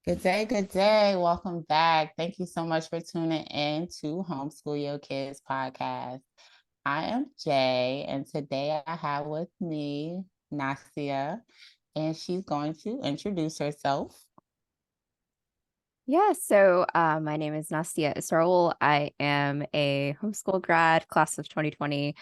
Good day, good day. Welcome back. Thank you so much for tuning in to Homeschool Your Kids podcast. I am Jay, and today I have with me Nasia, and she's going to introduce herself. My name is Nasiyah Isra-Ul. I am a homeschool grad, class of 2020.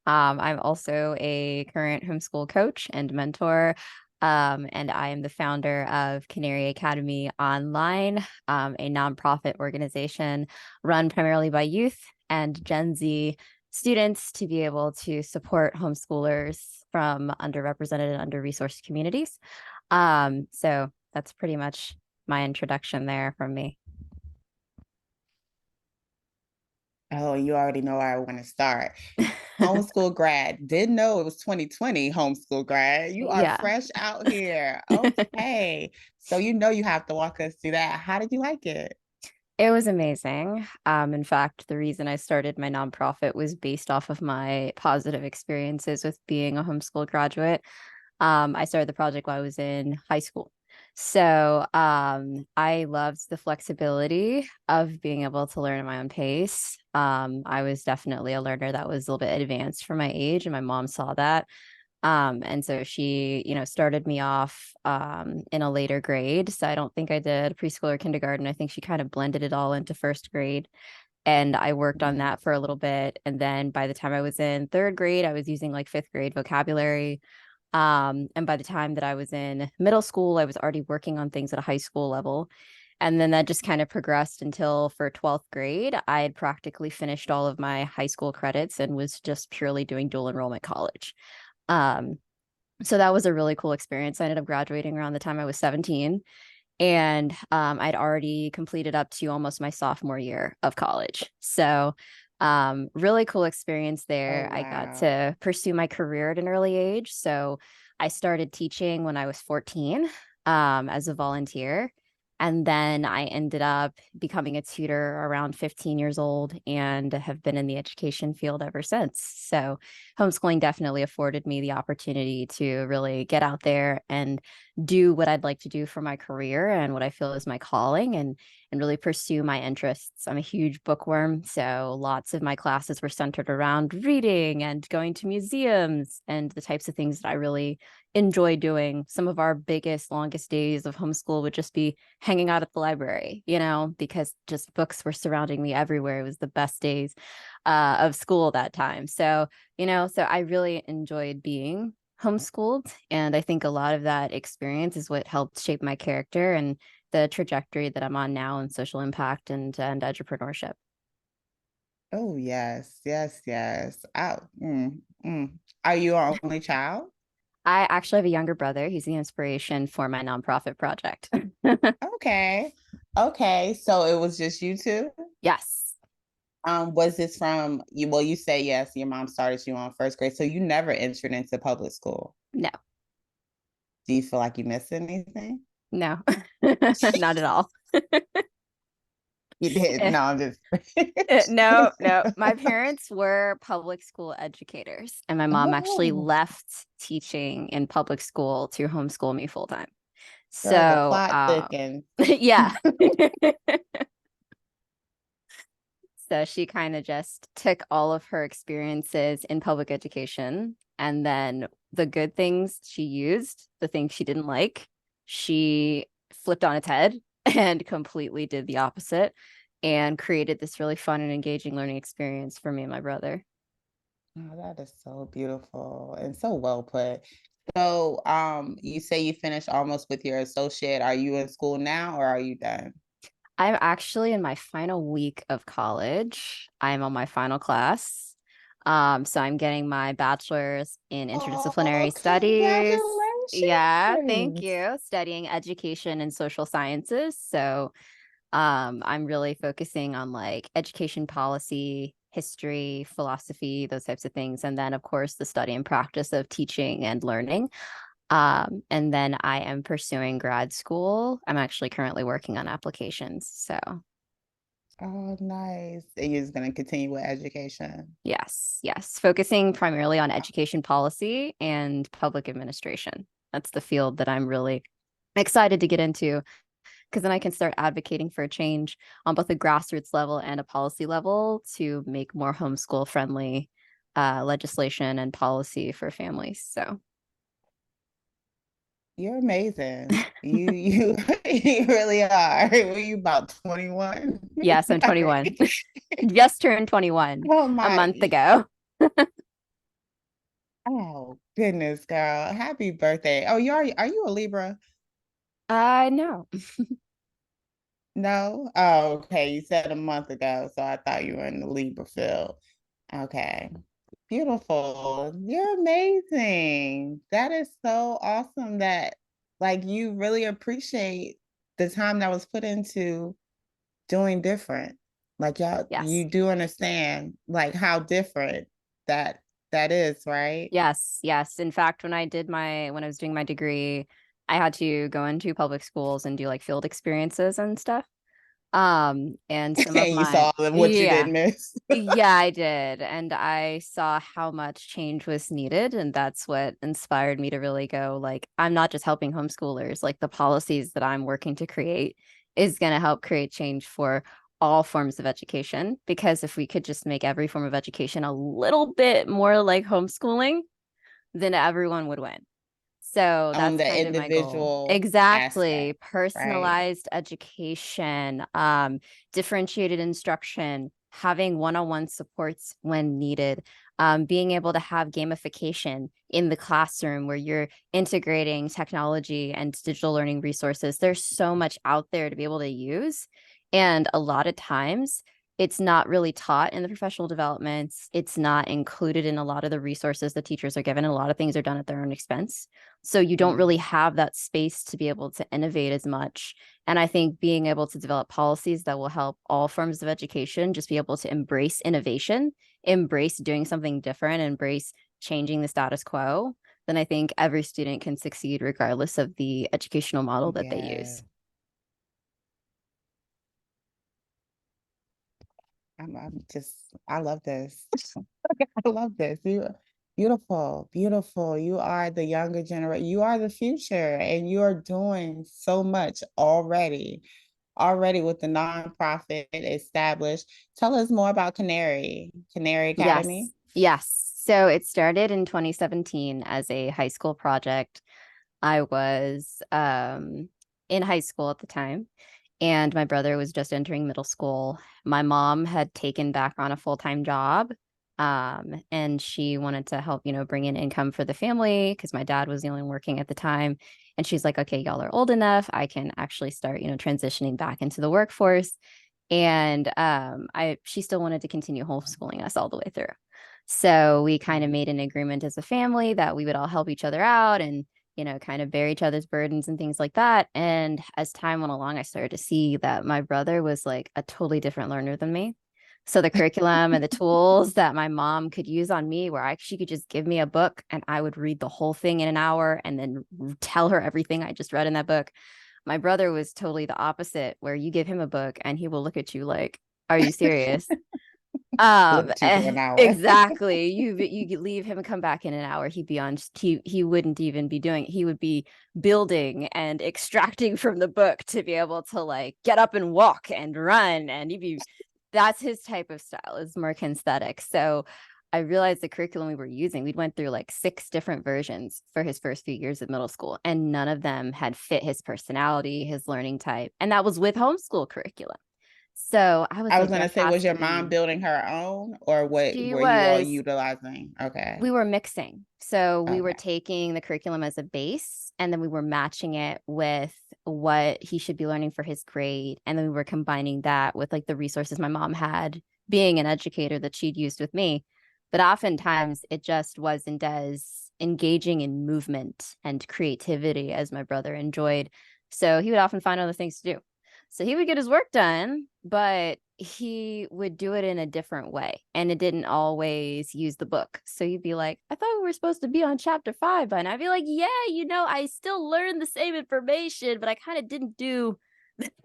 I'm also a current homeschool coach and mentor, and I am the founder of Canary Academy Online, a nonprofit organization run primarily by youth and Gen Z students to be able to support homeschoolers from underrepresented and under-resourced communities. So that's pretty much my introduction there from me. Oh, you already know where I want to start. Homeschool grad. Didn't know it was 2020 homeschool grad. You are Yeah, fresh out here. Okay. So you have to walk us through that. How did you like it? it was amazing. In fact, the reason I started my nonprofit was based off of my positive experiences with being a homeschool graduate. I started the project while I was in high school. I loved the flexibility of being able to learn at my own pace. I was definitely a learner that was a little bit advanced for my age, and my mom saw that. And so she, started me off in a later grade. So I don't think I did preschool or kindergarten. I think she kind of blended it all into first grade. And I worked on that for a little bit. And then by the time I was in third grade, I was using like fifth grade vocabulary. And by the time that I was in middle school, I was already working on things at a high school level. And then that just kind of progressed until for 12th grade, I had practically finished all of my high school credits and was just purely doing dual enrollment college. Um, so that was a really cool experience. I ended up graduating around the time I was 17, and I'd already completed up to almost my sophomore year of college. Really cool experience Oh, there. I got wow. to pursue my career at an early age. So I started teaching when I was 14 as a volunteer. And then I ended up becoming a tutor around 15 years old and have been in the education field ever since. So homeschooling definitely afforded me the opportunity to really get out there and do what I'd like to do for my career and what I feel is my calling and really pursue my interests. I'm a huge bookworm, so lots of my classes were centered around reading and going to museums and the types of things that I really enjoy doing. Some of our biggest, longest days of homeschool would just be hanging out at the library, because just books were surrounding me everywhere. It was the best days of school that time. So I really enjoyed being homeschooled. And I think a lot of that experience is what helped shape my character and the trajectory that I'm on now in social impact and entrepreneurship. Oh, yes, yes, yes. Are you our only child? I actually have a younger brother. He's the inspiration for my nonprofit project. Okay. Okay. So it was just you two? Yes. Was this from you? Well, you say yes, your mom started you on first grade. So you never entered into public school. No, Do you feel like you missed anything? no, not at all. You did. No, I'm just No, no. My parents were public school educators, and my mom actually Oh, left teaching in public school to homeschool me full time. girl, the So, plot thickens. yeah. So she kind of just took all of her experiences in public education, and then the good things she used, the things she didn't like, she flipped on its head and completely did the opposite and created this really fun and engaging learning experience for me and my brother. Oh, that is so beautiful and so well put. So, you say you finished almost with your associate. Are you in school now or are you done? I'm actually in my final week of college. I'm on my final class. So I'm getting my bachelor's in Oh, interdisciplinary studies. Yeah, thank congratulations. you. Studying education and social sciences. I'm really focusing on like education policy, history, philosophy, those types of things. And then, of course, the study and practice of teaching and learning. And then I am pursuing grad school. I'm actually currently working on applications. So, Oh, nice. And you're just going to continue with education. yes, yes, focusing primarily on education policy and public administration. That's the field that I'm really excited to get into because then I can start advocating for a change on both a grassroots level and a policy level to make more homeschool friendly legislation and policy for families. So You're amazing. You you really are. Were you about 21? yes, I'm 21. Just turned 21 Oh a my. month ago. Oh goodness, girl. Happy birthday. Oh, are you a Libra? No. No? Oh, okay. You said a month ago, so I thought you were in the Libra field. Okay. Beautiful. You're amazing. That is so awesome that like you really appreciate the time that was put into doing different. Like y'all, Yes. you do understand like how different that that is, right? Yes, yes. In fact, when I was doing my degree, I had to go into public schools and do like field experiences and stuff. And some of And you my saw what you yeah, didn't miss. yeah, I did. And I saw how much change was needed. And that's what inspired me to really go, like, I'm not just helping homeschoolers, like the policies that I'm working to create is going to help create change for all forms of education. Because if we could just make every form of education a little bit more like homeschooling, then everyone would win. So On that's the kind of my goal. individual Exactly. aspect, right? Personalized education, differentiated instruction, having one-on-one supports when needed, being able to have gamification in the classroom where you're integrating technology and digital learning resources. There's so much out there to be able to use. And a lot of times, it's not really taught in the professional developments. It's not included in a lot of the resources the teachers are given. A lot of things are done at their own expense. So you don't Mhm. really have that space to be able to innovate as much. And I think being able to develop policies that will help all forms of education just be able to embrace innovation, embrace doing something different, embrace changing the status quo, then I think every student can succeed regardless of the educational model that they Yeah. use. I'm just I love this. I love this. You beautiful, beautiful. You are the younger generation. You are the future, and you are doing so much already with the nonprofit established. Tell us more about Canary Yes. Academy. Yes. So it started in 2017 as a high school project. I was in high school at the time, and my brother was just entering middle school. My mom had taken back on a full-time job, and she wanted to help, bring in income for the family because my dad was the only one working at the time. And she's like, okay, y'all are old enough. I can actually start, transitioning back into the workforce. And she still wanted to continue homeschooling us all the way through. So we kind of made an agreement as a family that we would all help each other out and kind of bear each other's burdens and things like that. And as time went along, I started to see that my brother was like a totally different learner than me. So the curriculum and the tools that my mom could use on me, where she could just give me a book and I would read the whole thing in an hour and then tell her everything I just read in that book. My brother was totally the opposite, where you give him a book and he will look at you like, "Are you serious?" Look at you for an hour. Exactly. You leave him and come back in an hour. He'd be on. He wouldn't even be doing. He would be building and extracting from the book to be able to like get up and walk and run. And he'd be. That's his type of style. Is more kinesthetic. So I realized the curriculum we were using. We went through like 6 different versions for his first few years of middle school, and none of them had fit his personality, his learning type, and that was with homeschool curriculum. So I was I was like, there gonna say, has was to your mom be. building her own, or what She were you all was, utilizing? Okay. we were mixing. So we were Okay. taking the curriculum as a base, and then we were matching it with what he should be learning for his grade. And then we were combining that with like the resources my mom had, being an educator that she'd used with me. But oftentimes it just wasn't as engaging in movement and creativity as my brother enjoyed. So he would often find other things to do. So he would get his work done, but he would do it in a different way. And it didn't always use the book. So you'd be like, I thought we were supposed to be on chapter 5. And I'd be like, yeah, I still learned the same information, but I kind of didn't do,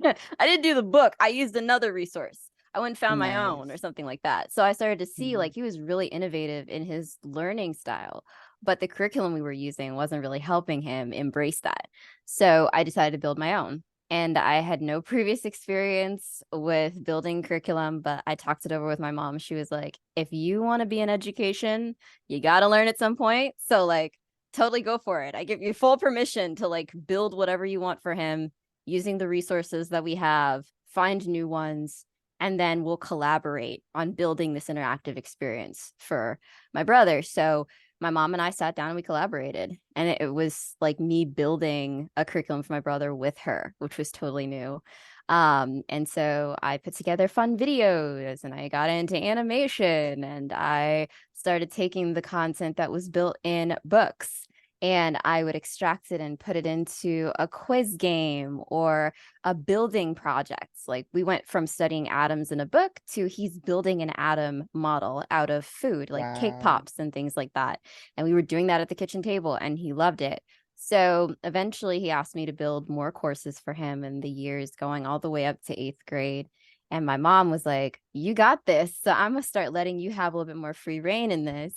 I didn't do the book. I used another resource. I went and found my own or Nice. something like that. So I started to see Mhm. like he was really innovative in his learning style, but the curriculum we were using wasn't really helping him embrace that. So I decided to build my own. and I had no previous experience with building curriculum, but I talked it over with my mom. She was like, if you want to be in education, you got to learn at some point. So like totally go for it. I give you full permission to like build whatever you want for him using the resources that we have, find new ones, and then we'll collaborate on building this interactive experience for my brother. So my mom and I sat down and we collaborated, and it was like me building a curriculum for my brother with her, which was totally new. And so I put together fun videos and I got into animation, and I started taking the content that was built in books and I would extract it and put it into a quiz game or a building project. Like we went from studying atoms in a book to he's building an atom model out of food, like cake Wow. pops and things like that. And we were doing that at the kitchen table and he loved it. So eventually he asked me to build more courses for him in the years going all the way up to 8th grade. And my mom was like, you got this. So I'm going to start letting you have a little bit more free reign in this.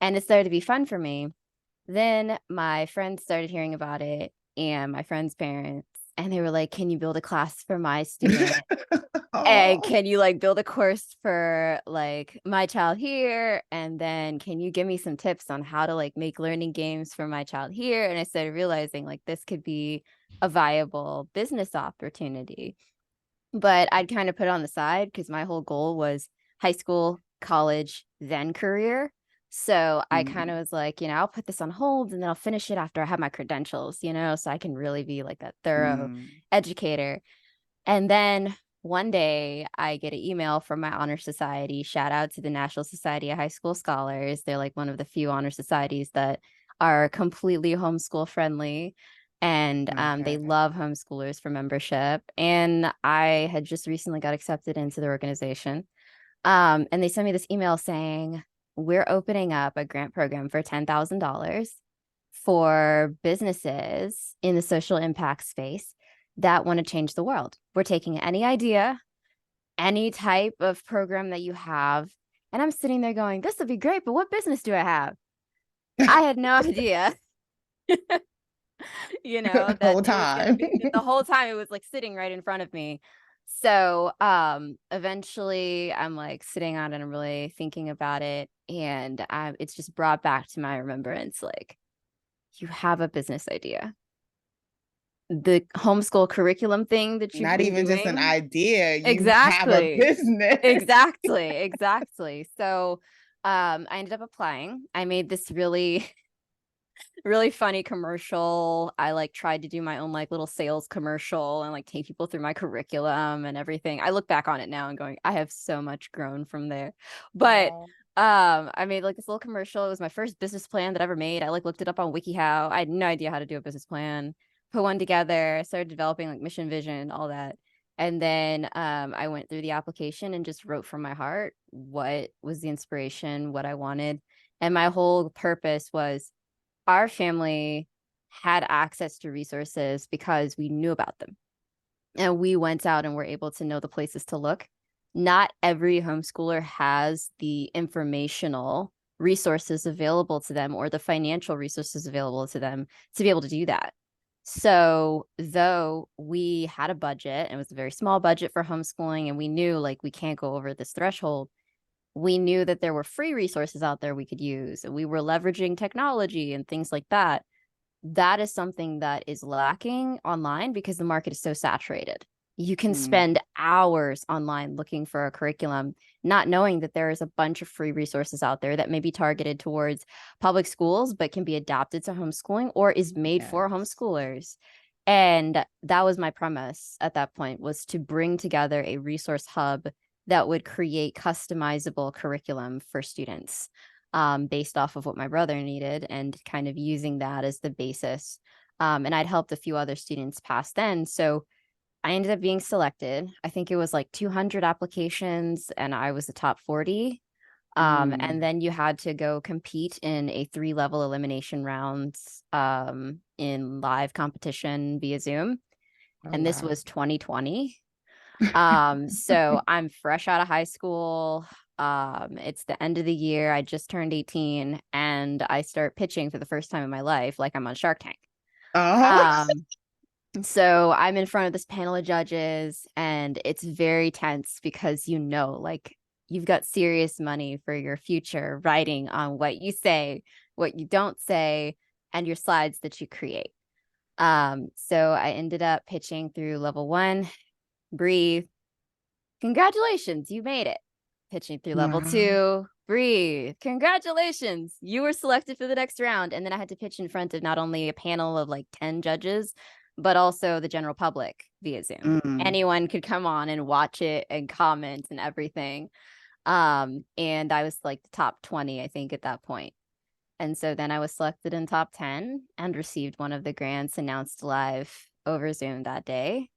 And it started to be fun for me. Then my friends started hearing about it and my friends' parents, and they were like, can you build a class for my student? And Oh. can you like build a course for like my child here? And then can you give me some tips on how to like make learning games for my child here? And I started realizing like this could be a viable business opportunity. But I'd kind of put it on the side because my whole goal was high school, college, then career. So I kind Mm, of was like, I'll put this on hold and then I'll finish it after I have my credentials, so I can really be like a thorough mm. educator. And then one day I get an email from my honor society. Shout out to the National Society of High School Scholars. They're like one of the few honor societies that are completely homeschool friendly. And they Okay. love homeschoolers for membership. And I had just recently got accepted into the organization. And they sent me this email saying, we're opening up a grant program for $10,000 for businesses in the social impact space that want to change the world. We're taking any idea, any type of program that you have. And I'm sitting there going, this would be great, but what business do I have? I had no idea, that Whole it was going to time. be the whole time it was like sitting right in front of me. So eventually I'm like sitting on it and I'm really thinking about it. And it's just brought back to my remembrance like, you have a business idea. The homeschool curriculum thing that you've Not been even just an doing. idea, you have a Exactly. business. Exactly. So I ended up applying. I made this really really funny commercial. I like tried to do my own like little sales commercial and like take people through my curriculum and everything. I look back on it now and going, I have so much grown from there. But Wow. I made like this little commercial. It was my first business plan that I ever made. I like looked it up on WikiHow. I had no idea how to do a business plan. Put one together, started developing like mission vision, all that. And then I went through the application and just wrote from my heart what was the inspiration, what I wanted. And my whole purpose was our family had access to resources because we knew about them and we went out and were able to know the places to look. Not every homeschooler has the informational resources available to them or the financial resources available to them to be able to do that. So, though we had a budget, and it was a very small budget for homeschooling, and we knew like we can't go over this threshold, we knew that there were free resources out there we could use. And we were leveraging technology and things like that. That is something that is lacking online because the market is so saturated. You can Mm, spend hours online looking for a curriculum, not knowing that there is a bunch of free resources out there that may be targeted towards public schools, but can be adapted to homeschooling or is made for yes. homeschoolers. And that was my premise at that point, was to bring together a resource hub that would create customizable curriculum for students based off of what my brother needed and kind of using that as the basis. And I'd helped a few other students pass then. So I ended up being selected. I think it was like 200 applications and I was the top 40. And Mm. then you had to go compete in a 3-level elimination rounds in live competition via Zoom. Oh, And this wow. was 2020. So I'm fresh out of high school. It's the end of the year. I just turned 18 and I start pitching for the first time in my life, like I'm on Shark Tank. Uh-huh. Um, So I'm in front of this panel of judges, and it's very tense because like you've got serious money for your future writing on what you say, what you don't say, and your slides that you create. So I ended up pitching through level 1, breathe. Congratulations, you made it. Pitching through level Wow. 2, breathe. Congratulations, you were selected for the next round. And then I had to pitch in front of not only a panel of like 10 judges, but also the general public via Zoom. Mm. Anyone could come on and watch it and comment and everything. And I was like the top 20, I think, at that point. And so then I was selected in top 10 and received one of the grants announced live over Zoom that day.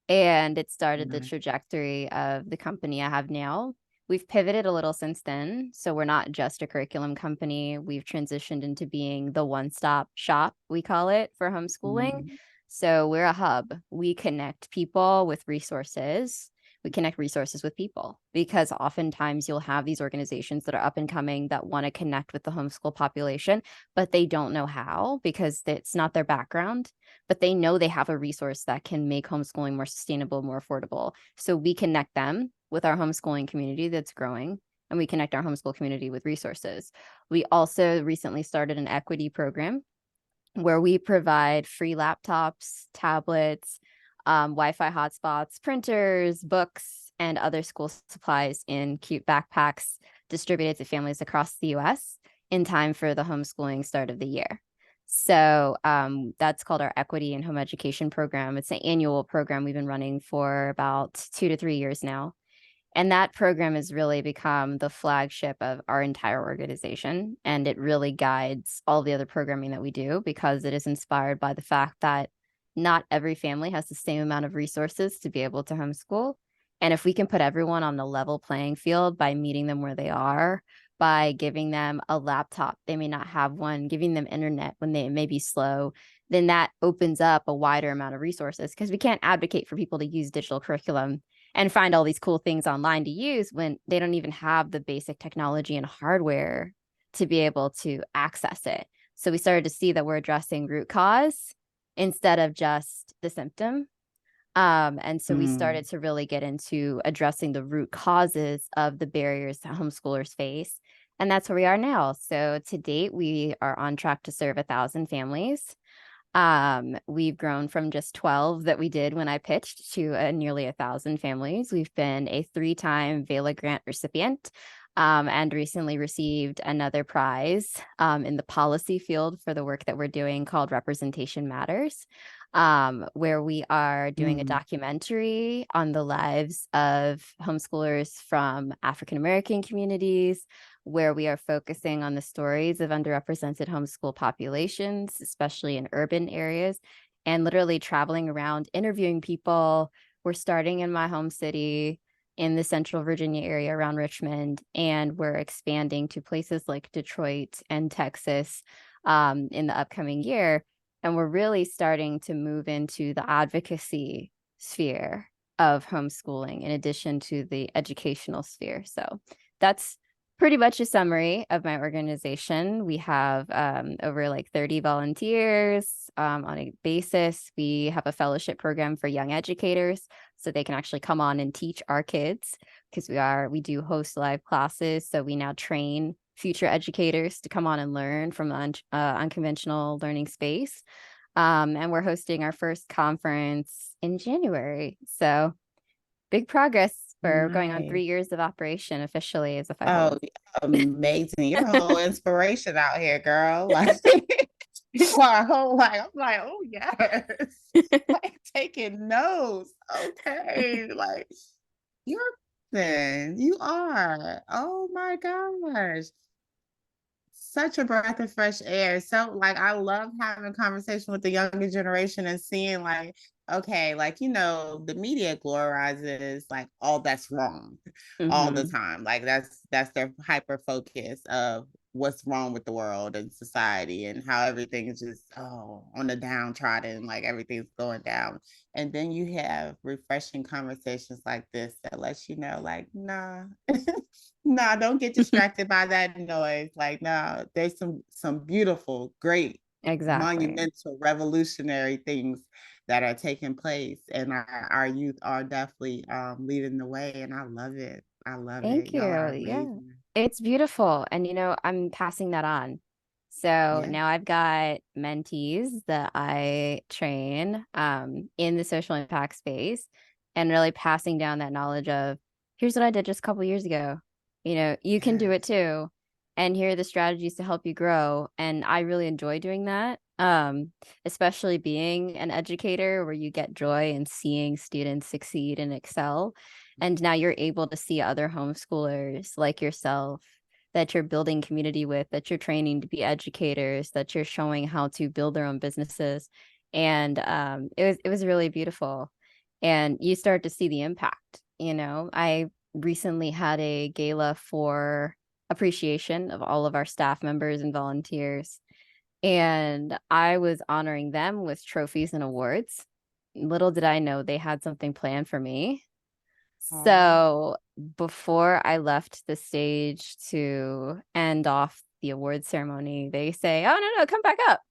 And it started the Nice. trajectory of the company I have now. We've pivoted a little since then. So we're not just a curriculum company. We've transitioned into being the one-stop shop, we call it, for homeschooling. Mhm. So we're a hub. We connect people with resources. We connect resources with people, because oftentimes you'll have these organizations that are up and coming that want to connect with the homeschool population, but they don't know how because it's not their background, but they know they have a resource that can make homeschooling more sustainable, more affordable. So we connect them with our homeschooling community that's growing, and we connect our homeschool community with resources. We also recently started an equity program where we provide free laptops, tablets, Wi-Fi hotspots, printers, books, and other school supplies in cute backpacks distributed to families across the US in time for the homeschooling start of the year. So that's called our Equity and Home Education Program. It's an annual program we've been running for about 2 to 3 years now. And that program has really become the flagship of our entire organization. And it really guides all the other programming that we do, because it is inspired by the fact that not every family has the same amount of resources to be able to homeschool. And if we can put everyone on the level playing field by meeting them where they are, by giving them a laptop, they may not have one, giving them internet when they may be slow, then that opens up a wider amount of resources, because we can't advocate for people to use digital curriculum and find all these cool things online to use when they don't even have the basic technology and hardware to be able to access it. So we started to see that we're addressing root cause instead of just the symptom. And so we Mm. started to really get into addressing the root causes of the barriers that homeschoolers face. And that's where we are now. So to date, we are on track to serve 1,000 families. We've grown from just 12 that we did when I pitched to nearly 1,000 families. We've been a 3-time VELA grant recipient, and recently received another prize in the policy field for the work that we're doing called Representation Matters, where we are doing a Mm. documentary on the lives of homeschoolers from African American communities, where we are focusing on the stories of underrepresented homeschool populations, especially in urban areas, and literally traveling around interviewing people. We're starting in my home city in the central Virginia area around Richmond, and we're expanding to places like Detroit and Texas in the upcoming year. And we're really starting to move into the advocacy sphere of homeschooling in addition to the educational sphere. So that's pretty much a summary of my organization. We have over like 30 volunteers on a basis. We have a fellowship program for young educators, so they can actually come on and teach our kids, because we do host live classes. So we now train future educators to come on and learn from the unconventional learning space. And we're hosting our first conference in January. So big progress for going on Nice. 3 years of operation officially as a Oh, 501. amazing. You're a whole inspiration out here, girl. Like you are a whole like, I'm like, oh yes. Like taking notes. Okay. Like you're you are. Oh my gosh. Such a breath of fresh air. So like I love having conversation with the younger generation and seeing like, okay, like the media glorifies like all that's wrong all the Mm-hmm. time. Like that's their hyper focus of what's wrong with the world and society and how everything is just on the downtrodden, like everything's going down. And then you have refreshing conversations like this that lets you know, like, nah, nah, don't get distracted by that noise. Like, nah, there's some beautiful, great Exactly. monumental, revolutionary things that are taking place, and our youth are definitely leading the way, and I love it. I love it. Thank you. Y'all are Yeah. amazing. It's beautiful. And, I'm passing that on. So Yeah. now I've got mentees that I train in the social impact space and really passing down that knowledge of here's what I did just a couple years ago. You can do Yes. it too. And here are the strategies to help you grow. And I really enjoy doing that. Especially being an educator where you get joy in seeing students succeed and excel. And now you're able to see other homeschoolers like yourself that you're building community with, that you're training to be educators, that you're showing how to build their own businesses. And it was really beautiful. And you start to see the impact. I recently had a gala for appreciation of all of our staff members and volunteers. And I was honoring them with trophies and awards. Little did I know they had something planned for me. Oh, So before I left the stage to end off the award ceremony, they say, "Oh, no, no, come back up."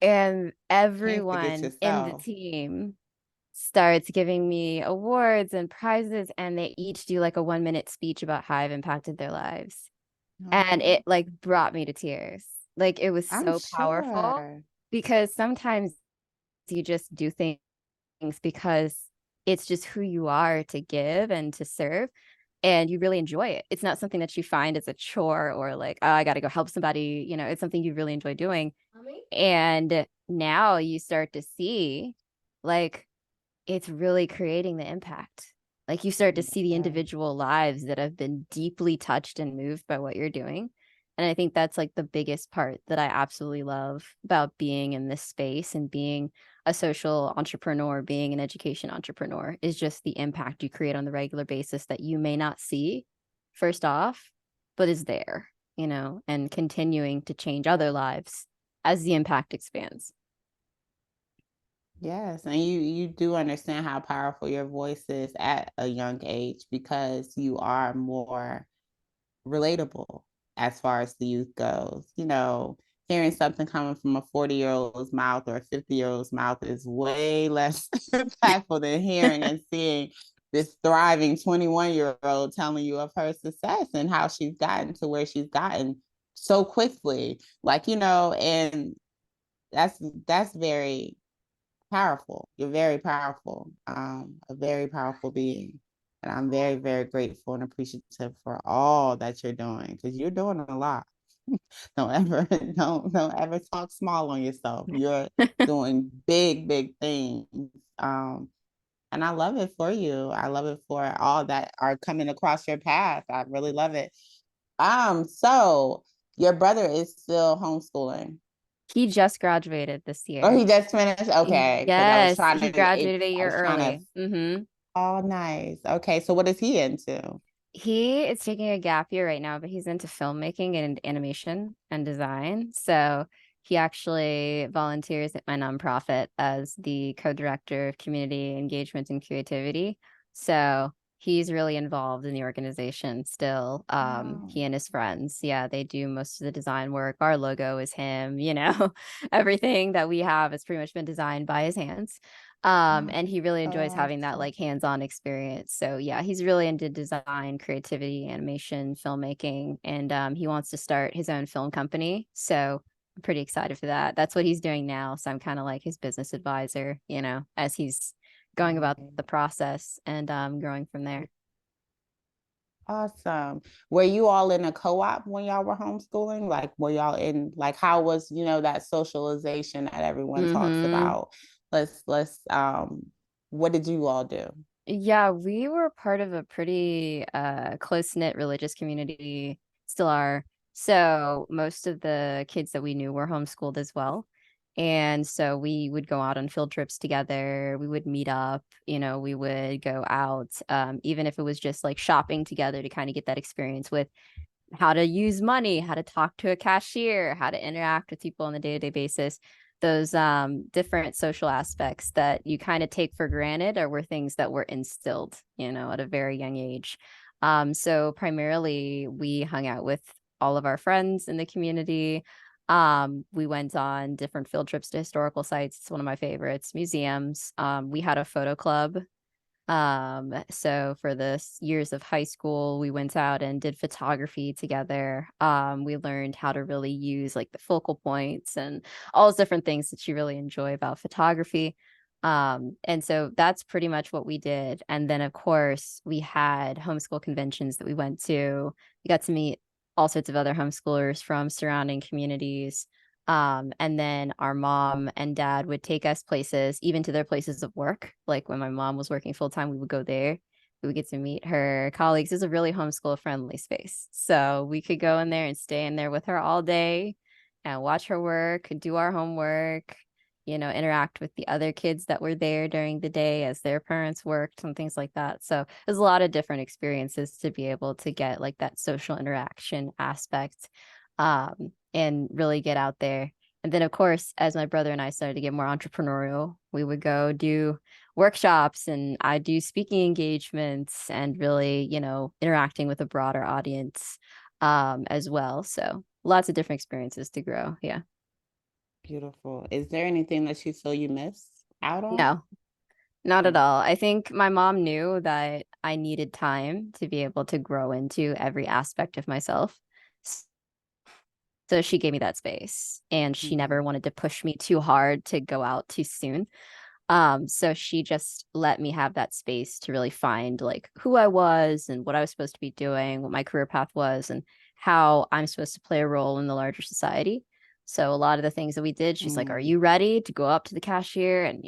And can't forget everyone in the yourself. team starts giving me awards and prizes, and they each do like a 1 minute speech about how I've impacted their lives. And Oh, it like brought me to tears. Like it was I'm so powerful sure. because sometimes you just do things because it's just who you are to give and to serve and you really enjoy it. It's not something that you find as a chore or like, oh, I got to go help somebody. It's something you really enjoy doing. And now you start to see like it's really creating the impact. Like you start to see the Yes. individual lives that have been deeply touched and moved by what you're doing. And I think that's like the biggest part that I absolutely love about being in this space and being a social entrepreneur, being an education entrepreneur is just the impact you create on the regular basis that you may not see first off, but is there, and continuing to change other lives as the impact expands. Yes, and you do understand how powerful your voice is at a young age because you are more relatable as far as the youth goes. Hearing something coming from a 40-year-old's mouth or a 50-year-old's mouth is way less impactful than hearing and seeing this thriving 21-year-old telling you of her success and how she's gotten to where she's gotten so quickly. And that's very powerful. You're very powerful, a very powerful being. And I'm very, very grateful and appreciative for all that you're doing because you're doing a lot. Don't ever don't ever talk small on yourself. You're doing big, big things. Um, and I love it for you. I love it for all that are coming across your path. I really love it. So your brother is still homeschooling. He just graduated this Oh, year. he just finished? Okay, because Yes, he graduated a I year was trying to, early. oh, nice. Okay, so what is he into? He is taking a gap year right now, but he's into filmmaking and animation and design. So he actually volunteers at my nonprofit as the co-director of community engagement and creativity. So he's really involved in the organization still. Oh, He and his friends, yeah, they do most of the design work. Our logo is him, everything that we have has pretty much been designed by his hands. oh, And he really so enjoys having that awesome. like hands-on experience. So yeah, he's really into design, creativity, animation, filmmaking, and he wants to start his own film company. So I'm pretty excited for that. That's what he's doing now. So I'm kind of like his business advisor, as he's going about Nice. the process and growing from there. Awesome. Were you all in a co-op when y'all were homeschooling? Like, were y'all in, like, how was, that socialization that everyone talks Mm-hmm. about? What did you all do? Yeah, we were part of a pretty close-knit religious community, still are. So most of the kids that we knew were homeschooled as well. And so we would go out on field trips together. We would meet up, we would go out, even if it was just like shopping together to kind of get that experience with how to use money, how to talk to a cashier, how to interact with people on a day-to-day basis. Those different social aspects that you kind of take for granted or were things that were instilled, at a very young age. So primarily we hung out with all of our friends in the community. We went on different field trips to historical sites. It's one of my favorites, museums. We had a photo club. So for the years of high school, we went out and did photography together. We learned how to really use like the focal points and all those different things that you really enjoy about photography. And so that's pretty much what we did. And then, of course, we had homeschool conventions that we went to. We got to meet all sorts of other homeschoolers from surrounding communities. And then our mom and dad would take us places, even to their places of work. Like when my mom was working full time, we would go there. We would get to meet her colleagues. It was a really homeschool friendly space. So we could go in there and stay in there with her all day and watch her work, do our homework, interact with the other kids that were there during the day as their parents worked and things like that. So there's a lot of different experiences to be able to get like that social interaction aspect, and really get out there. And then, of course, as my brother and I started to get more entrepreneurial, we would go do workshops and I do speaking engagements and really, interacting with a broader audience, as well. So lots of different experiences to grow. Yeah. Beautiful. Is there anything that you feel you missed out on? No, not at all. I think my mom knew that I needed time to be able to grow into every aspect of myself. So she gave me that space and she never Mhm. wanted to push me too hard to go out too soon. So she just let me have that space to really find like who I was and what I was supposed to be doing, what my career path was, and how I'm supposed to play a role in the larger society. So a lot of the things that we did, she's like, "Are Mm. you ready to go up to the cashier and,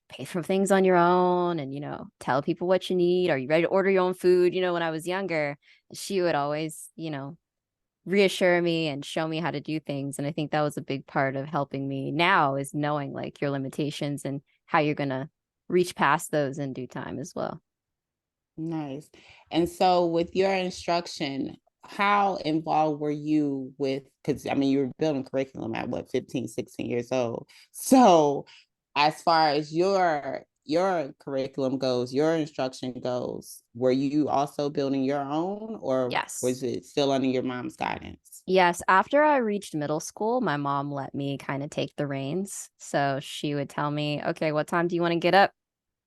pay for things on your own and, tell people what you need? Are you ready to order your own food?" When I was younger, she would always, reassure me and show me how to do things. And I think that was a big part of helping me now is knowing like your limitations and how you're going to reach past those in due time as well. Nice. And so with your instruction, how involved were you with, because I mean, you were building curriculum at what, 15, 16 years old. So as far as your curriculum goes, your instruction goes, were you also building your own or was Yes. it still under your mom's guidance? Yes. After I reached middle school, my mom let me kind of take the reins. So she would tell me, okay, what time do you want to get up?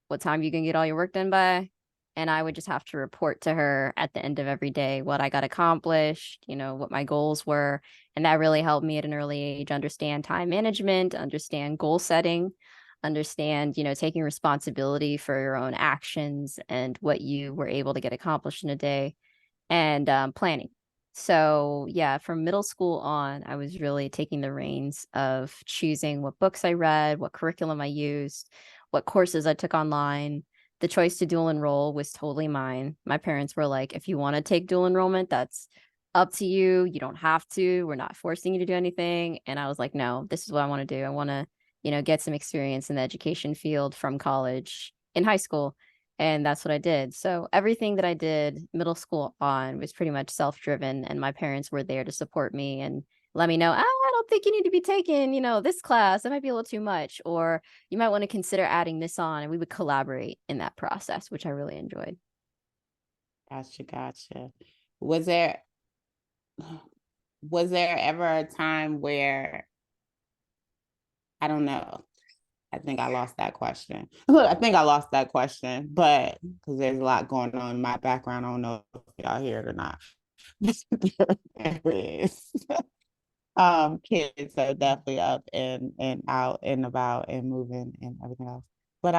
What time you can get all your work done by? And I would just have to report to her at the end of every day what I got accomplished, what my goals were. And that really helped me at an early age understand time management, understand goal setting, understand, taking responsibility for your own actions and what you were able to get accomplished in a day, and planning. So, yeah, from middle school on, I was really taking the reins of choosing what books I read, what curriculum I used, what courses I took online. The choice to dual enroll was totally mine. My parents were like, if you want to take dual enrollment, that's up to you. You don't have to. We're not forcing you to do anything. And I was like, no, this is what I want to do. I want to, get some experience in the education field from college in high school. And that's what I did. So everything that I did middle school on was pretty much self-driven, and my parents were there to support me and let me know, I don't think you need to be taking, this class. It might be a little too much, or you might want to consider adding this on. And we would collaborate in that process, which I really enjoyed. Gotcha, gotcha. Was there was there ever a time where I don't know. I think I lost that question. Look, I think I lost that question, but because there's a lot going on in my background, I don't know if y'all hear it or not. There it is. Kids are definitely up and out and about and moving and everything else. But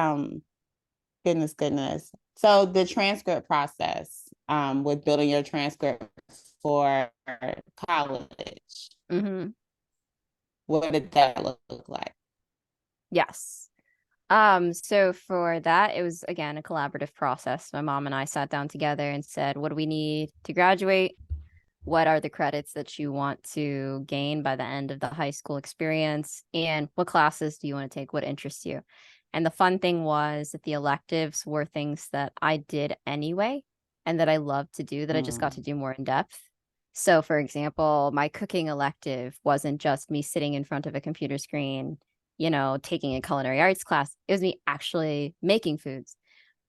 goodness. So the transcript process, with building your transcript for college, Mm-hmm. what did that look like? Yes. So for that, it was again a collaborative process. My mom and I sat down together and said, what do we need to graduate? What are the credits that you want to gain by the end of the high school experience? And what classes do you want to take? What interests you? And the fun thing was that the electives were things that I did anyway and that I loved to do, that I just got to Mm, do more in depth. So, for example, my cooking elective wasn't just me sitting in front of a computer screen, taking a culinary arts class. It was me actually making foods.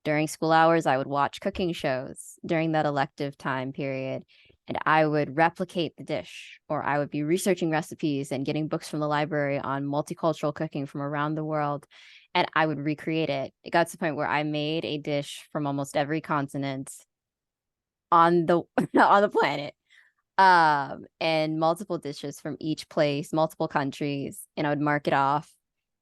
During school hours, I would watch cooking shows during that elective time period. and I would replicate the dish, or I would be researching recipes and getting books from the library on multicultural cooking from around the world, and I would recreate it. It got to the point where I made a dish from almost every continent on the on the planet, and multiple dishes from each place, multiple countries, and I would mark it off.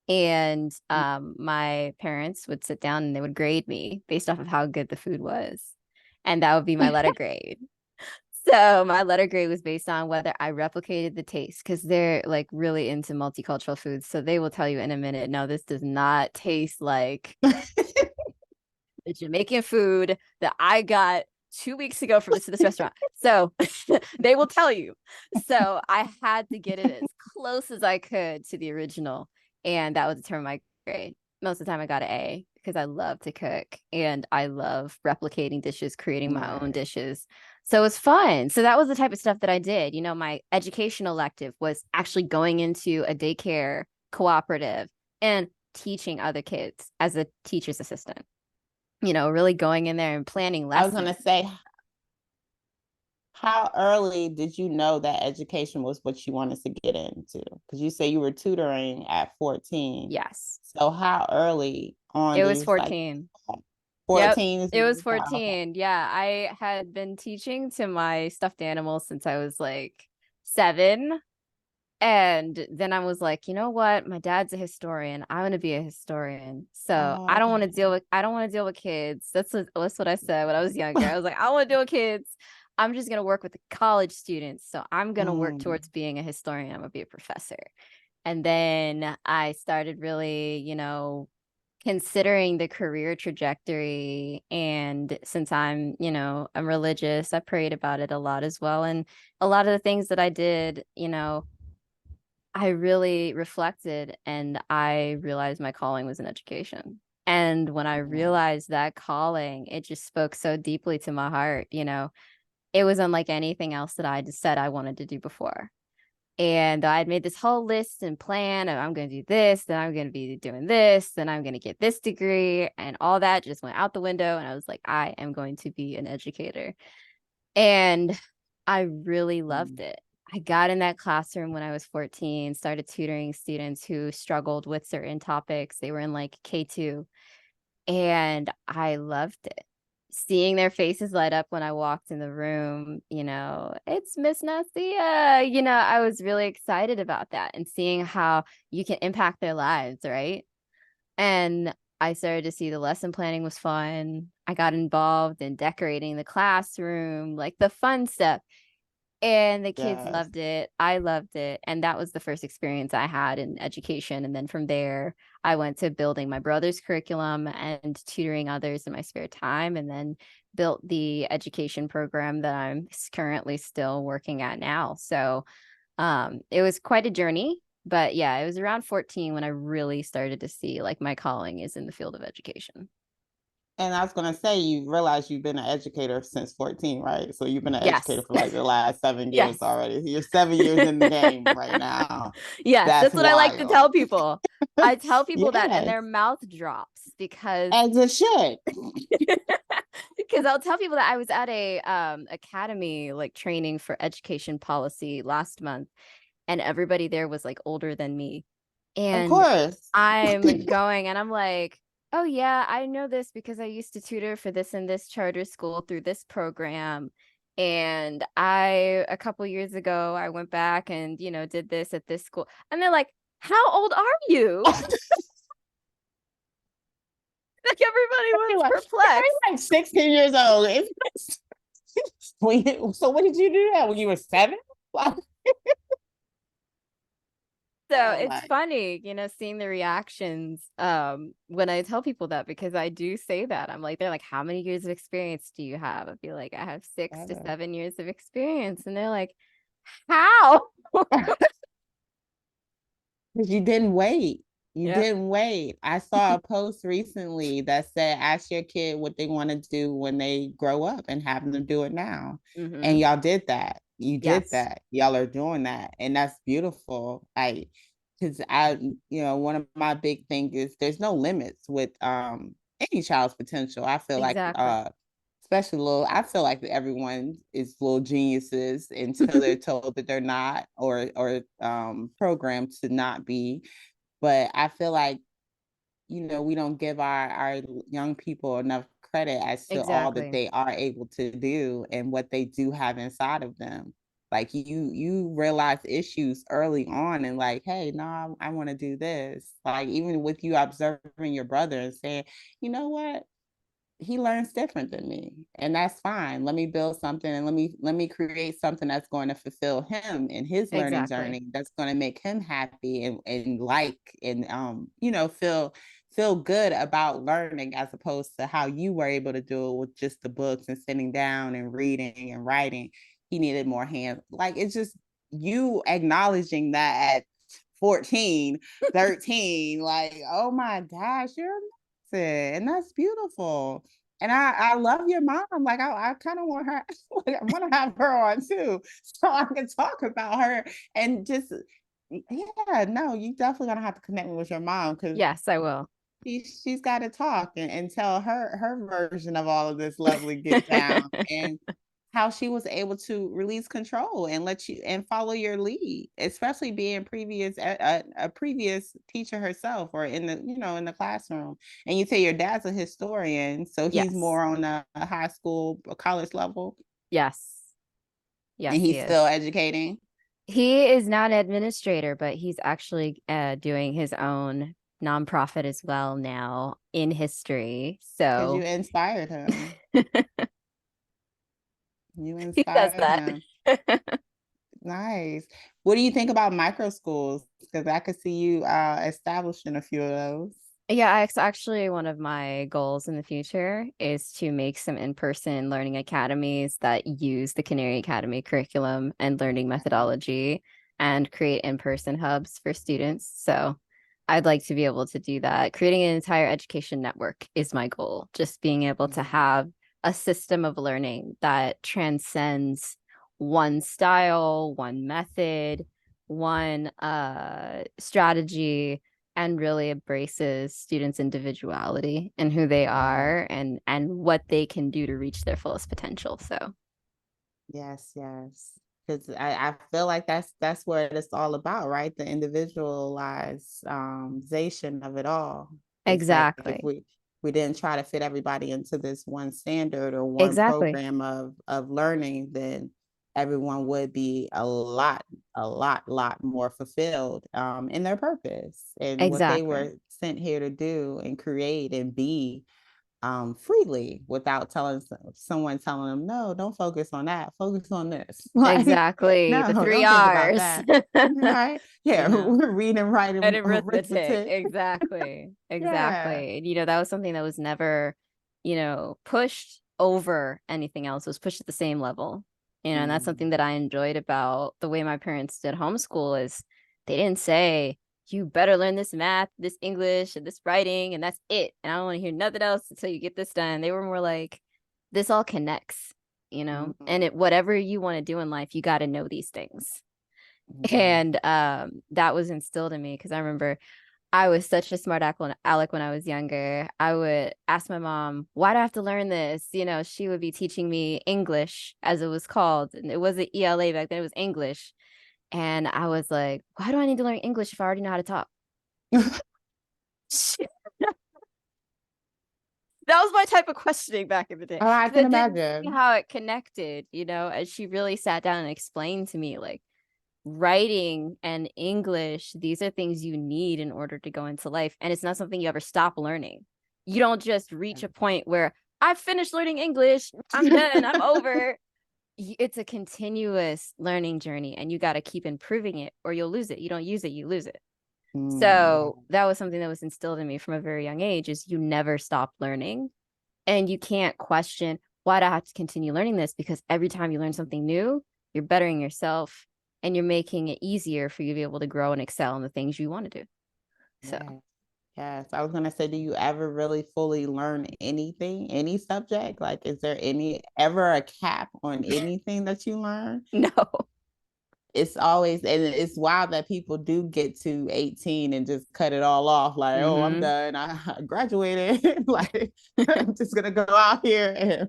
And my parents would sit down and they would grade me based off of how good the food was, and that would be my letter grade. So my letter grade was based on whether I replicated the taste, because they're like really into multicultural foods. So they will tell you in a minute, no, this does not taste like the Jamaican food that I got 2 weeks ago from this restaurant. So they will tell you. So I had to get it as close as I could to the original, and that would determine my grade. Most of the time I got an A, because I love to cook and I love replicating dishes, creating my own dishes. So it's fun. So that was the type of stuff that I did. You know, my educational elective was actually going into a daycare cooperative and teaching other kids as a teacher's assistant. You know, really going in there and planning lessons. I was going to say, how early did you know that education was what you wanted to get into? Because you say you were tutoring at 14. Yes. So how early on? It was 14. Like, 14? Yep, it was 14. Yeah, I had been teaching to my stuffed animals since I was like 7. And then I was like, you know what? My dad's a historian. I want to be a historian. So I don't want to deal with kids. That's what I said when I was younger. I was like, I don't want to deal with kids. I'm just going to work with the college students. So I'm going to work towards being a historian. I'm going to be a professor. And then I started really, you know, considering the career trajectory. And since I'm religious, I prayed about it a lot as well. And a lot of the things that I did, you know, I really reflected and I realized my calling was in education. And when I realized that calling, it just spoke so deeply to my heart. You know, it was unlike anything else that I just said I wanted to do before. And I had made this whole list and plan of I'm going to do this, then I'm going to be doing this, then I'm going to get this degree, and all that just went out the window. And I was like, I am going to be an educator. And I really loved it. I got in that classroom when I was 14, started tutoring students who struggled with certain topics. They were in like K2, and I loved it. Seeing their faces light up when I walked in the room, you know, it's Miss Nasiyah. You know, I was really excited about that, and seeing how you can impact their lives, right? And I started to see the lesson planning was fun. I got involved in decorating the classroom, like the fun stuff. And the kids loved it. I loved it. And that was the first experience I had in education. And then from there, I went to building my brother's curriculum and tutoring others in my spare time, and then built the education program that I'm currently still working at now. So it was quite a journey. But yeah, it was around 14 when I really started to see like my calling is in the field of education. And I was going to say, you realize you've been an educator since 14, right? So you've been an educator for like the last 7 years already. You're 7 years in the game right now. Yes, that's what wild. I like to tell people. I tell people that and their mouth drops, because as it should. Because I'll tell people that I was at a academy like training for education policy last month, and everybody there was like older than me. And of course. I'm going and I'm like, oh yeah, I know this because I used to tutor for this and this charter school through this program. And a couple years ago, I went back and, you know, did this at this school. And they're like, how old are you? Like everybody was perplexed. Like 16 years old. So what did you do that when you were 7? So it's funny, you know, seeing the reactions when I tell people that, because I do say that. I'm like, they're like, how many years of experience do you have? I'd be like, I have 6 to 7 years of experience. And they're like, how? Because you didn't wait. You didn't wait. I saw a post recently that said, ask your kid what they want to do when they grow up and have them do it now. And y'all did that. You did that. Y'all are doing that. And that's beautiful. Because one of my big things is there's no limits with any child's potential. I feel like especially I feel like everyone is little geniuses until they're told that they're not, or programmed to not be. But I feel like, we don't give our young people enough credit as to all that Exactly. they are able to do and what they do have inside of them. Like you realize issues early on and like, hey, no, I want to do this. Like even with you observing your brother and saying, you know what, he learns different than me, and that's fine. Let me build something, and let me create something that's going to fulfill him in his learning Exactly. journey, that's going to make him happy and like, and feel good about learning, as opposed to how you were able to do it with just the books and sitting down and reading and writing. He needed more hands. Like, it's just you acknowledging that at 14, 13, like, oh my gosh, you're amazing, and that's beautiful. And I love your mom. Like I kind of want her, I want to have her on too, so I can talk about her and just, yeah, no, you definitely gonna have to connect me with your mom, because Yes, I will. she's got to talk and tell her version of all of this lovely get down, and how she was able to release control and let you and follow your lead, especially being a previous teacher herself, or in the in the classroom. And you say your dad's a historian, so he's Yes. more on a high school, a college level, Yes. and Yes, he he's is. still educating. He is not an administrator, but he's actually doing his own nonprofit as well now in history. Because you So inspired him. You he says inspired that. him. Nice. What do you think about micro schools? Because I could see you establishing a few of those. Yeah, it's actually one of my goals in the future is to make some in-person learning academies that use the Canary Academy curriculum and learning methodology and create in-person hubs for students. So I'd like to be able to do that. Creating an entire education network is my goal. Just being able to have a system of learning that transcends one style, one method, one strategy, and really embraces students' individuality and who they are and what they can do to reach their fullest potential. So Yes, yes. Because I feel like that's what it's all about, right? The individualized zation of it all. It's like if exactly. we didn't try to fit everybody into this one standard or one Exactly. program of learning, then everyone would be a lot more fulfilled in their purpose and what they Exactly. were sent here to do and create and be, freely, without someone telling them, no, don't focus on that, focus on this. Like, Exactly. The no, three don't think about R's. that. Right? You Yeah, know, we're reading, and writing, arithmetic. arithmetic. Exactly. Yeah. Exactly. And, that was something that was never, pushed over anything else. It was pushed at the same level. And that's something Mm. that I enjoyed about the way my parents did homeschool is they didn't say, you better learn this math, this English, and this writing, and that's it. And I don't want to hear nothing else until you get this done. They were more like, this all connects, and Mm. whatever you want to do in life, you got to know these things. Yeah. And that was instilled in me because I remember I was such a smart aleck when I was younger. I would ask my mom, why do I have to learn this? She would be teaching me English, as it was called. And it wasn't ELA back then, it was English. And I was like, why do I need to learn English if I already know how to talk? That was my type of questioning back in the day Oh, I because I can didn't see imagine. how it connected, as she really sat down and explained to me, like, writing and English, these are things you need in order to go into life. And it's not something you ever stop learning. You don't just reach a point where I've finished learning English, I'm done, I'm over. It's a continuous learning journey, and you got to keep improving it or you'll lose it. You don't use it, you lose it. Yeah. So that was something that was instilled in me from a very young age is you never stop learning, and you can't question why do I have to continue learning this, because every time you learn something new, you're bettering yourself and you're making it easier for you to be able to grow and excel in the things you want to do. So Yeah. Yes. I was gonna say, do you ever really fully learn anything, any subject? Like, is there ever a cap on anything that you learn? no. It's always, and it's wild that people do get to 18 and just cut it all off, like, oh, I'm Mm-hmm. done, I graduated. Like, I'm just gonna go out here and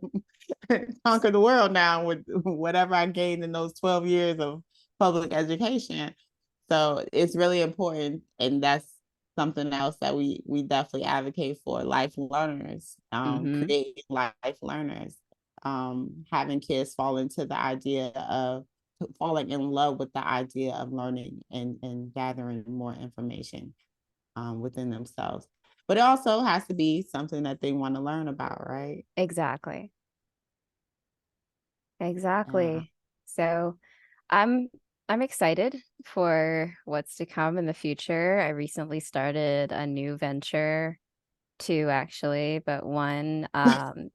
conquer the world now with whatever I gained in those 12 years of public education. So it's really important, and that's something else that we definitely advocate for: life learners, Mm-hmm. creating life learners, having kids fall into the idea of falling in love with the idea of learning and gathering more information within themselves. But it also has to be something that they want to learn about, right? Exactly. Yeah. Exactly. So I'm I'm excited for what's to come in the future. I recently started a new venture, two actually, but one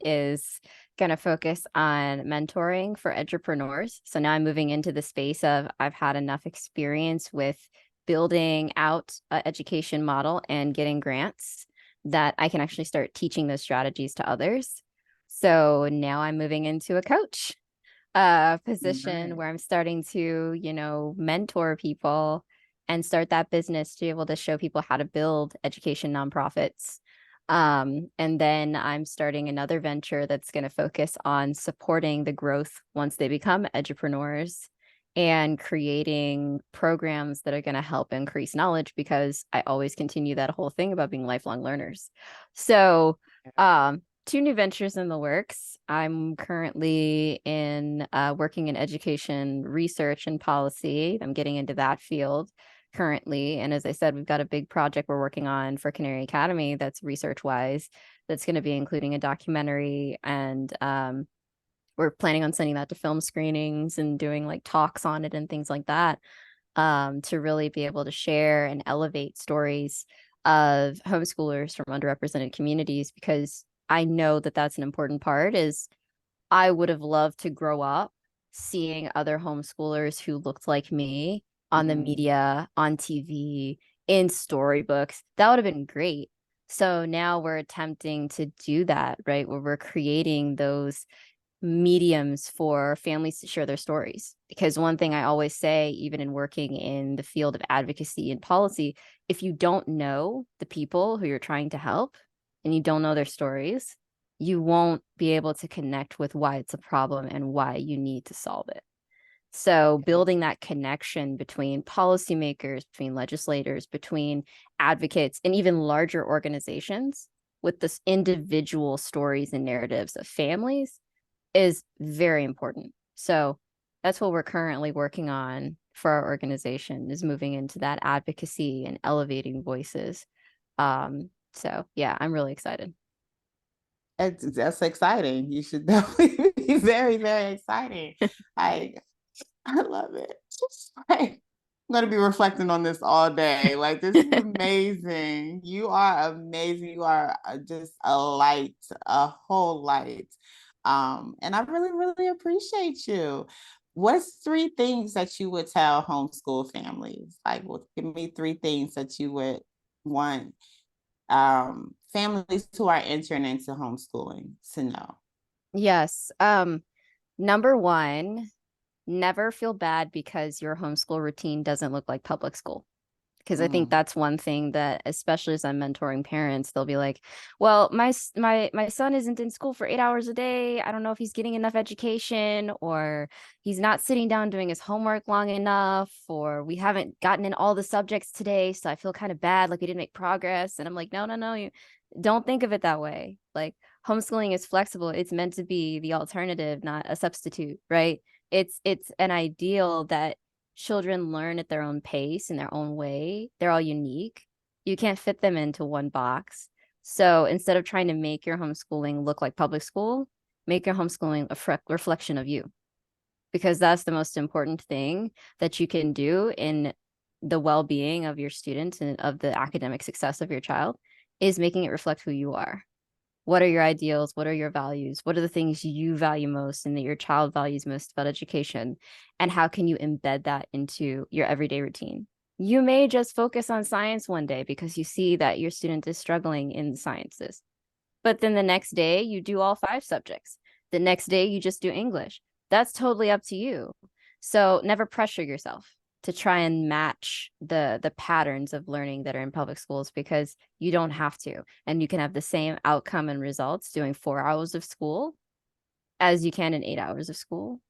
is going to focus on mentoring for entrepreneurs. So now I'm moving into the space of I've had enough experience with building out an education model and getting grants that I can actually start teaching those strategies to others. So now I'm moving into a coach position Right. where I'm starting to, mentor people and start that business to be able to show people how to build education nonprofits. And then I'm starting another venture that's going to focus on supporting the growth once they become edupreneurs and creating programs that are going to help increase knowledge because I always continue that whole thing about being lifelong learners. So, two new ventures in the works. I'm currently in working in education research and policy. I'm getting into that field currently. And as I said, we've got a big project we're working on for Canary Academy that's research wise, that's going to be including a documentary. And we're planning on sending that to film screenings and doing like talks on it and things like that, to really be able to share and elevate stories of homeschoolers from underrepresented communities, because I know that that's an important part. Is I would have loved to grow up seeing other homeschoolers who looked like me on the Mm-hmm. media, on TV, in storybooks. That would have been great. So now we're attempting to do that, right? Where we're creating those mediums for families to share their stories. Because one thing I always say, even in working in the field of advocacy and policy, if you don't know the people who you're trying to help and you don't know their stories, you won't be able to connect with why it's a problem and why you need to solve it. So building that connection between policymakers, between legislators, between advocates, and even larger organizations with this individual stories and narratives of families is very important. So that's what we're currently working on for our organization, is moving into that advocacy and elevating voices. So yeah, I'm really excited. That's exciting. You should definitely be very, very exciting. I I love it. Like, I'm gonna be reflecting on this all day. Like, this is amazing. You are amazing. You are just a light, a whole light. And I really, really appreciate you. What's three things that you would tell homeschool families? Like, well, give me three things that you would want families who are entering into homeschooling to know. Yes. Number one, never feel bad because your homeschool routine doesn't look like public school. Because I think Mm, that's one thing that, especially as I'm mentoring parents, they'll be like, "Well, my son isn't in school for 8 hours a day. I don't know if he's getting enough education, or he's not sitting down doing his homework long enough, or we haven't gotten in all the subjects today, so I feel kind of bad, like we didn't make progress." And I'm like, "No, no, no, you don't think of it that way. Like homeschooling is flexible. It's meant to be the alternative, not a substitute, right? It's an ideal that children learn at their own pace in their own way. They're all unique. You can't fit them into one box. So instead of trying to make your homeschooling look like public school, make your homeschooling a reflection of you, because that's the most important thing that you can do in the well-being of your students and of the academic success of your child, is making it reflect who you are. What are your ideals? What are your values? What are the things you value most and that your child values most about education? And how can you embed that into your everyday routine? You may just focus on science one day because you see that your student is struggling in the sciences. But then the next day, you do all five subjects. The next day, you just do English. That's totally up to you. So never pressure yourself to try and match the patterns of learning that are in public schools, because you don't have to. And you can have the same outcome and results doing 4 hours of school as you can in 8 hours of school.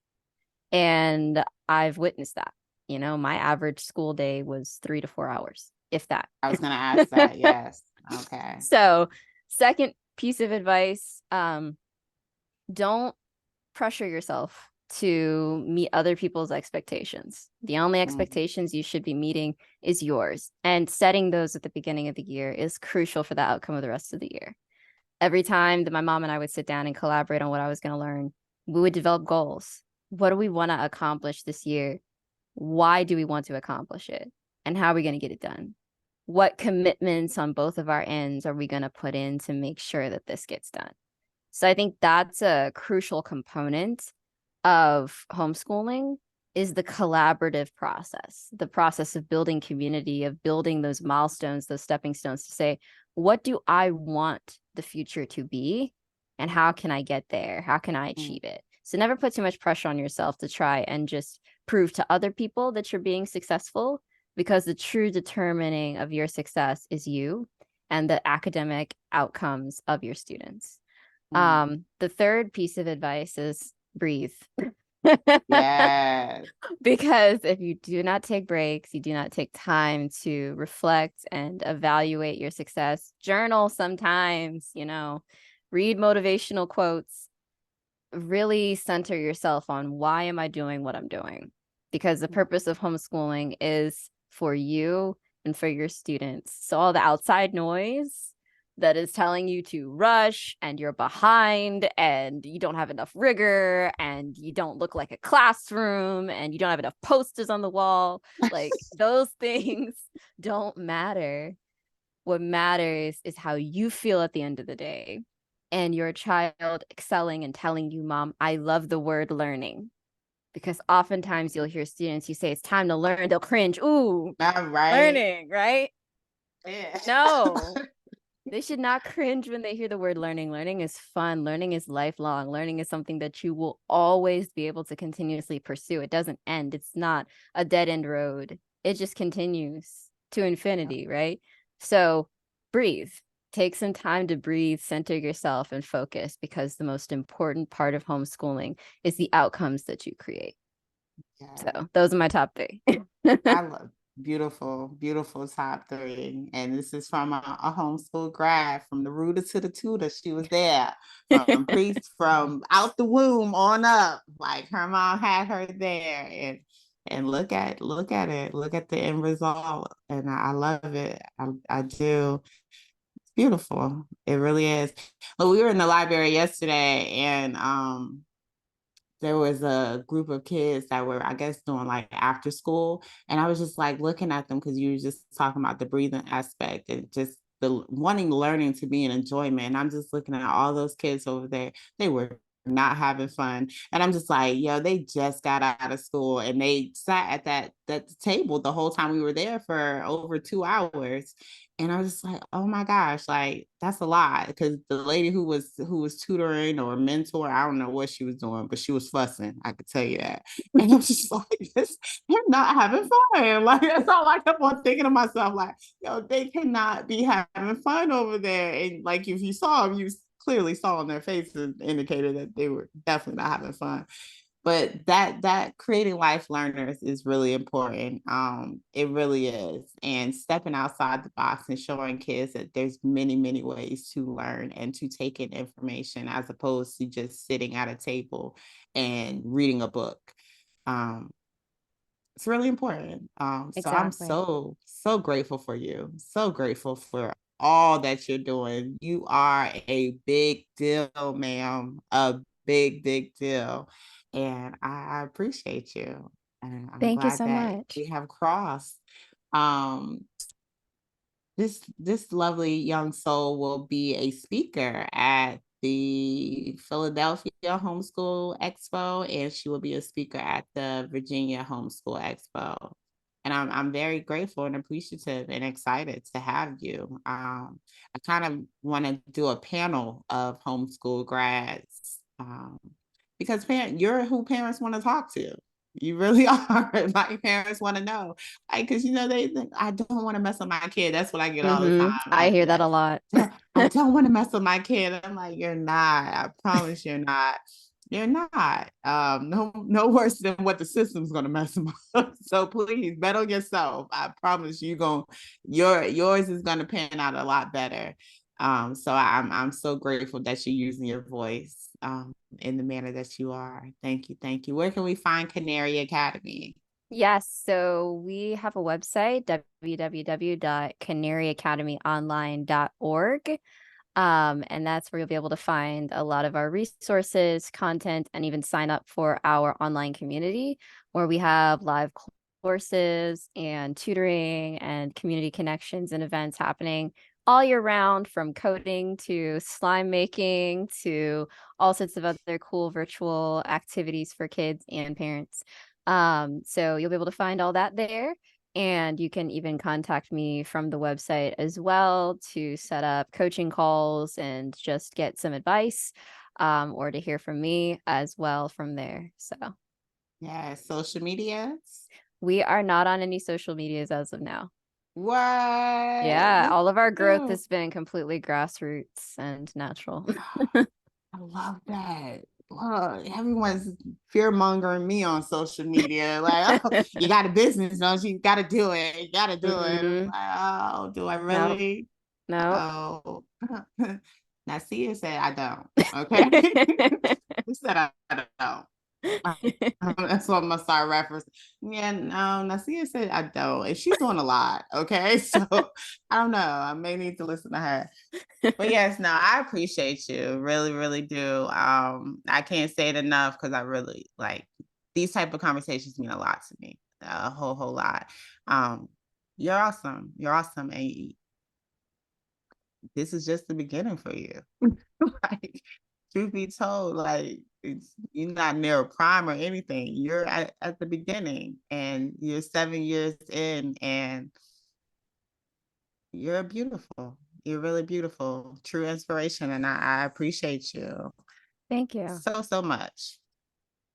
And I've witnessed that. My average school day was 3 to 4 hours, if that. I was going to ask that. Yes. Okay. So, second piece of advice, don't pressure yourself to meet other people's expectations. The only expectations you should be meeting is yours. And setting those at the beginning of the year is crucial for the outcome of the rest of the year. Every time that my mom and I would sit down and collaborate on what I was going to learn, we would develop goals. What do we want to accomplish this year? Why do we want to accomplish it? And how are we going to get it done? What commitments on both of our ends are we going to put in to make sure that this gets done? So I think that's a crucial component of homeschooling, is the collaborative process, the process of building community, of building those milestones, those stepping stones to say, what do I want the future to be? And how can I get there? How can I achieve it? So never put too much pressure on yourself to try and just prove to other people that you're being successful, because the true determining of your success is you and the academic outcomes of your students. The third piece of advice is breathe. Yes. Because if you do not take breaks, you do not take time to reflect and evaluate your success, journal sometimes, read motivational quotes, really center yourself on, why am I doing what I'm doing? Because the purpose of homeschooling is for you and for your students. So all the outside noise that is telling you to rush and you're behind and you don't have enough rigor and you don't look like a classroom and you don't have enough posters on the wall, like those things don't matter. What matters is how you feel at the end of the day, and your child excelling and telling you, Mom, I love the word learning. Because oftentimes you'll hear students, you say it's time to learn, they'll cringe. Ooh, right. Learning, right? Yeah. No. They should not cringe when they hear the word learning. Learning is fun. Learning is lifelong. Learning is something that you will always be able to continuously pursue. It doesn't end. It's not a dead end road. It just continues to infinity, right? So breathe. Take some time to breathe, center yourself, and focus, because the most important part of homeschooling is the outcomes that you create. Yeah. So those are my top 3. I love beautiful top 3. And this is from a homeschool grad, from the rooter to the tutor. She was there from from out the womb on up. Like her mom had her there, and look at it, look at the end result. And I love it. I do. It's beautiful. It really is. But we were in the library yesterday, and there was a group of kids that were, I guess, doing like after school. And I was just like looking at them, because you were just talking about the breathing aspect and just the wanting learning to be an enjoyment. And I'm just looking at all those kids over there. They were not having fun. And I'm just like, yo, they just got out of school and they sat at that table the whole time we were there for over 2 hours. And I was just like, oh my gosh, like that's a lot. Because the lady who was tutoring or mentor, I don't know what she was doing, but she was fussing. I could tell you that. And I'm just like, they're not having fun. Like that's all I kept on thinking to myself. Like, yo, they cannot be having fun over there. And like if you saw them, you clearly saw on their faces indicated that they were definitely not having fun. But that creating life learners is really important. It really is. And stepping outside the box and showing kids that there's many ways to learn and to take in information, as opposed to just sitting at a table and reading a book. It's really important. So I'm so grateful for you. So grateful for all that you're doing. You are a big deal, ma'am. A big deal. And I appreciate you. And I'm Thank you glad so that much. we have crossed. This lovely young soul will be a speaker at the Philadelphia Homeschool Expo, and she will be a speaker at the Virginia Homeschool Expo. And I'm very grateful and appreciative and excited to have you. I kind of want to do a panel of homeschool grads, because you're who parents want to talk to. You really are. Like parents want to know, like, because they think, I don't want to mess up my kid. That's what I get all the time. I hear that a lot. I don't want to mess up my kid. I'm like, you're not. I promise you're not. You're not. No worse than what the system's gonna mess them up. So please bet on yourself. I promise yours is gonna pan out a lot better. So I'm so grateful that you're using your voice in the manner that you are. Thank you, thank you. Where can we find Canary Academy? Yes, so we have a website, www.canaryacademyonline.org. And that's where you'll be able to find a lot of our resources, content, and even sign up for our online community where we have live courses and tutoring and community connections and events happening all year round, from coding to slime making to all sorts of other cool virtual activities for kids and parents. So you'll be able to find all that there. And you can even contact me from the website as well to set up coaching calls and just get some advice, or to hear from me as well from there. So yeah, social media. we are not on any social medias as of now. What? Yeah, Look all of our at growth you. has been completely grassroots and natural. I love that. Look, everyone's fear mongering me on social media. Like, oh, you got a business, don't you? You got to do it. You got to do it. I'm like, oh, do I Nope. really? Nope. Oh, Nasiyah said I don't. Okay, he said I don't. That's what I'm gonna start referencing. Yeah, no, Nasiyah said I don't, and she's doing a lot. Okay, so I don't know. I may need to listen to her. But yes, no, I appreciate you. Really, really do. I can't say it enough because I really like these type of conversations mean a lot to me. A whole lot. Um, you're awesome. You're awesome. And this is just the beginning for you. Like, truth be told, like you're not near a prime or anything. You're at the beginning and you're 7 years in and you're beautiful. You're really beautiful. True inspiration. And I appreciate you Thank you. so much.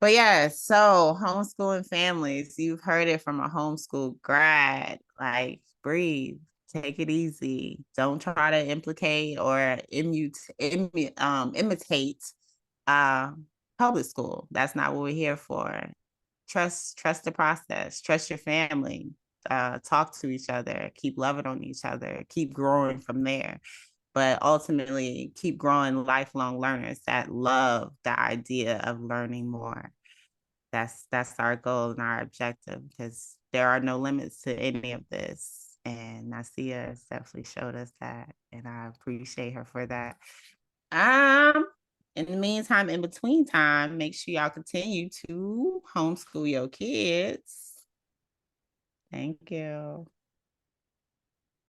But yeah, so homeschooling families, you've heard it from a homeschool grad. Like, breathe, take it easy. Don't try to implicate or imitate uh, public school. That's not what we're here for. Trust the process. Trust your family. Talk to each other. Keep loving on each other. Keep growing from there. But ultimately, keep growing lifelong learners that love the idea of learning more. That's our goal and our objective, because there are no limits to any of this. And Nasiyah has definitely showed us that, and I appreciate her for that. In the meantime, in between time, make sure y'all continue to homeschool your kids. Thank you.